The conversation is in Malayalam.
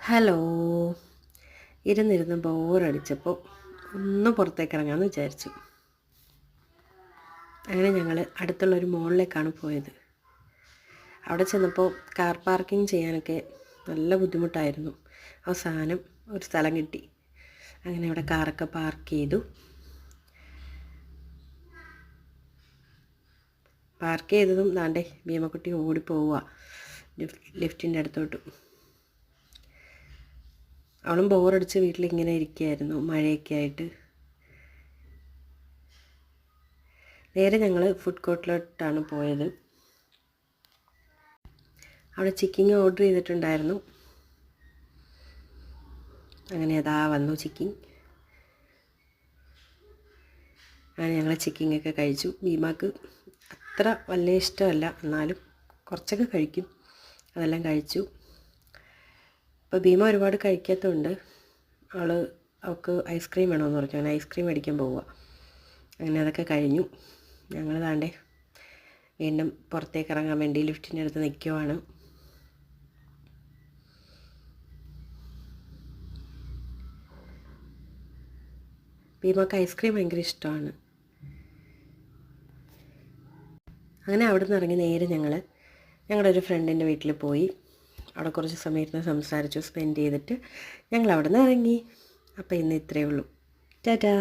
ഹലോ. ഇരുന്നിരുന്ന് ബോറടിച്ചപ്പോൾ ഒന്ന് പുറത്തേക്ക് ഇറങ്ങാമെന്ന് വിചാരിച്ചു. അങ്ങനെ ഞങ്ങൾ അടുത്തുള്ളൊരു മോളിലേക്കാണ് പോയത്. അവിടെ ചെന്നപ്പോൾ കാർ പാർക്കിംഗ് ചെയ്യാനൊക്കെ നല്ല ബുദ്ധിമുട്ടായിരുന്നു. അവസാനം ഒരു സ്ഥലം കിട്ടി. അങ്ങനെ അവിടെ കാറൊക്കെ പാർക്ക് ചെയ്തു. പാർക്ക് ചെയ്തതും ദാണ്ടേ ഭീമക്കുട്ടി ഓടിപ്പോവുക ലിഫ്റ്റിൻ്റെ അടുത്തോട്ട്. അവളും ബോറടിച്ച് വീട്ടിലിങ്ങനെ ഇരിക്കുകയായിരുന്നു, മഴയൊക്കെ ആയിട്ട്. നേരെ ഞങ്ങൾ ഫുഡ് കോർട്ടിലോട്ടാണ് പോയത്. അവിടെ ചിക്കിങ് ഓർഡർ ചെയ്തിട്ടുണ്ടായിരുന്നു. അങ്ങനെ അതാ വന്നു ചിക്കിങ്. അങ്ങനെ ഞങ്ങൾ ചിക്കിങ്ങൊക്കെ കഴിച്ചു. ഭീമാക്ക് അത്ര വലിയ ഇഷ്ടമല്ല, എന്നാലും കുറച്ചൊക്കെ കഴിക്കും. അതെല്ലാം കഴിച്ചു. അപ്പോൾ ഭീമ ഒരുപാട് കഴിക്കാത്തതുകൊണ്ട് അവൾക്ക് ഐസ്ക്രീം വേണമെന്ന് പറഞ്ഞു. അങ്ങനെ ഐസ്ക്രീം മേടിക്കാൻ പോവുക. അങ്ങനെ അതൊക്കെ കഴിഞ്ഞു. ഞങ്ങൾ താണ്ടേ വീണ്ടും പുറത്തേക്ക് ഇറങ്ങാൻ വേണ്ടി ലിഫ്റ്റിൻ്റെ അടുത്ത് നിൽക്കുവാണ്. ഭീമക്ക് ഐസ്ക്രീം ഭയങ്കര ഇഷ്ടമാണ്. അങ്ങനെ അവിടെ നിന്ന് ഇറങ്ങി നേരെ ഞങ്ങളുടെ ഒരു ഫ്രണ്ടിൻ്റെ വീട്ടിൽ പോയി. അവിടെ കുറച്ച് സമയം ഇരുന്ന് സംസാരിച്ചു, സ്പെൻഡ് ചെയ്തിട്ട് ഞങ്ങൾ അവിടെ നിന്ന് ഇറങ്ങി. അപ്പോൾ ഇന്ന് ഇത്രയേ ഉള്ളൂ. ടാറ്റാ.